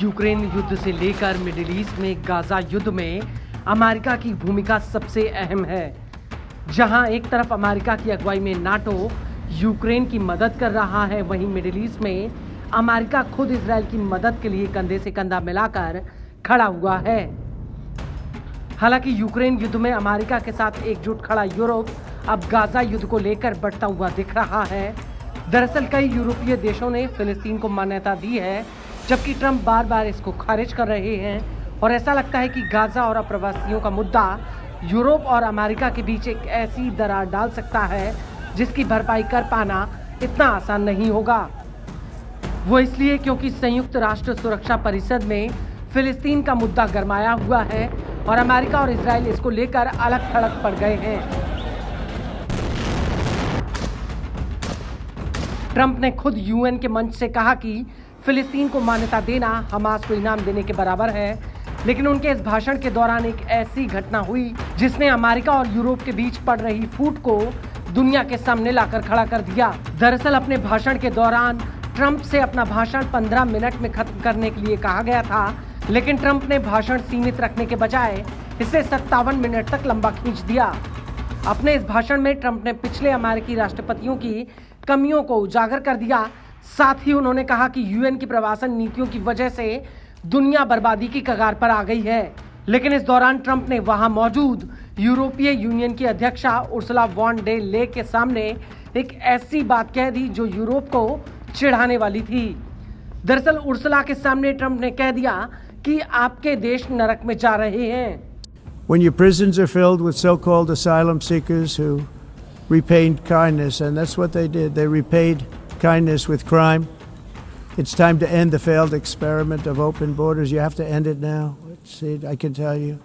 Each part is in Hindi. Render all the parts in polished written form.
यूक्रेन युद्ध से लेकर मिडिल ईस्ट में गाजा युद्ध में अमेरिका की भूमिका सबसे अहम है। जहां एक तरफ अमेरिका की अगुवाई में नाटो यूक्रेन की मदद कर रहा है, वहीं मिडिल ईस्ट में अमेरिका खुद इजराइल की मदद के लिए कंधे से कंधा मिलाकर खड़ा हुआ है। हालांकि यूक्रेन युद्ध में अमेरिका के साथ एकजुट खड़ा यूरोप अब गाजा युद्ध को लेकर बढ़ता हुआ दिख रहा है। दरअसल कई यूरोपीय देशों ने फिलिस्तीन को मान्यता दी है, जबकि ट्रंप बार बार इसको खारिज कर रहे हैं और ऐसा लगता है कि गाजा और अप्रवासियों का मुद्दा यूरोप और अमेरिका के बीच एक ऐसी दरार डाल सकता है जिसकी भरपाई कर पाना इतना आसान नहीं होगा। वो इसलिए क्योंकि संयुक्त राष्ट्र सुरक्षा परिषद में फिलिस्तीन का मुद्दा गरमाया हुआ है और अमेरिका और इजराइल इसको लेकर अलग थलग पड़ गए हैं। ट्रंप ने खुद यूएन के मंच से कहा कि फिलिस्तीन को मान्यता देना हमास को इनाम देने के बराबर है, लेकिन उनके इस भाषण के दौरान एक ऐसी घटना हुई जिसने अमेरिका और यूरोप के बीच पड़ रही फूट को दुनिया के सामने लाकर खड़ा कर दिया। दरअसल अपने भाषण के दौरान ट्रंप से अपना भाषण 15 मिनट में खत्म करने के लिए कहा गया था, लेकिन ट्रंप ने भाषण सीमित रखने के बजाय इसे 57 मिनट तक लंबा खींच दिया। अपने इस भाषण में ट्रंप ने पिछले अमेरिकी राष्ट्रपतियों की कमियों को उजागर कर दिया। साथ ही उन्होंने कहा कि यूएन की प्रवासन नीतियों की वजह से दुनिया बर्बादी की कगार पर आ गई है। लेकिन इस दौरान ट्रंप ने वहां मौजूद यूरोपीय यूनियन की अध्यक्षा उर्सुला वॉन डे ले के सामने एक ऐसी बात कह दी जो यूरोप को चिढ़ाने वाली थी। दरअसल उर्सुला के सामने ट्रंप ने कह दिया कि आपके देश नरक में जा रहे हैं। When your prisons are filled with so-called asylum seekers who repaid kindness, and that's what they did. They repaid kindness with crime. It's time to end the failed experiment of open borders. You have to end it now. See, I can tell you.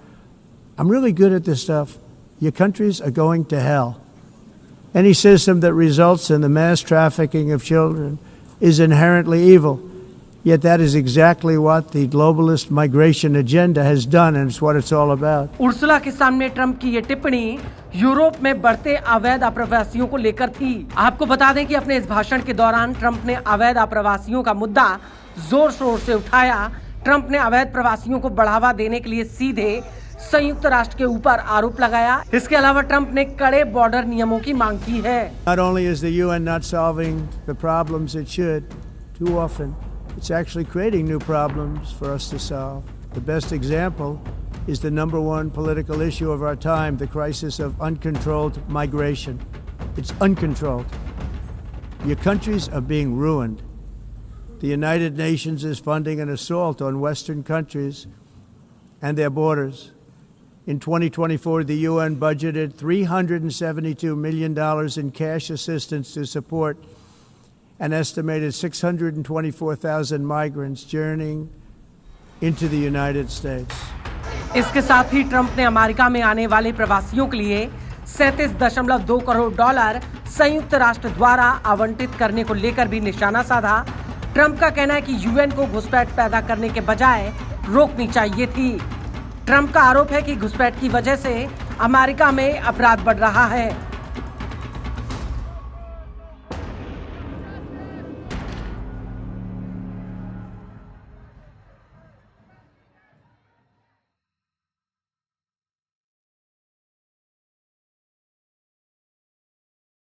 I'm really good at this stuff. Your countries are going to hell. Any system that results in the mass trafficking of children is inherently evil. Yet that is exactly what the globalist migration agenda has done, and it's what it's all about. Ursula के सामने ट्रंप की ये टिप्पणी यूरोप में बढ़ते अवैध अप्रवासियों को लेकर थी। आपको बता दें कि अपने इस भाषण के दौरान ट्रंप ने अवैध अप्रवासियों का मुद्दा जोर शोर से उठाया। ट्रंप ने अवैध प्रवासियों को बढ़ावा देने के लिए सीधे संयुक्त राष्ट्र के ऊपर आरोप लगाया। इसके अलावा ट्रंप ने कड़े बॉर्डर नियमों की मांग की है। Not only is the UN not solving the problems it should, too often it's actually creating new problems for us to solve. The best example is the number one political issue of our time, the crisis of uncontrolled migration. It's uncontrolled. Your countries are being ruined. The United Nations is funding an assault on Western countries and their borders. In 2024, the UN budgeted $372 million in cash assistance to support an estimated 624,000 migrants journeying into the United States. इसके साथ ही ट्रंप ने अमेरिका में आने वाले प्रवासियों के लिए 37.2 करोड़ डॉलर संयुक्त राष्ट्र द्वारा आवंटित करने को लेकर भी निशाना साधा। ट्रंप का कहना है कि यूएन को घुसपैठ पैदा करने के बजाय रोकनी चाहिए थी। ट्रंप का आरोप है कि घुसपैठ की वजह से अमेरिका में अपराध बढ़ रहा है।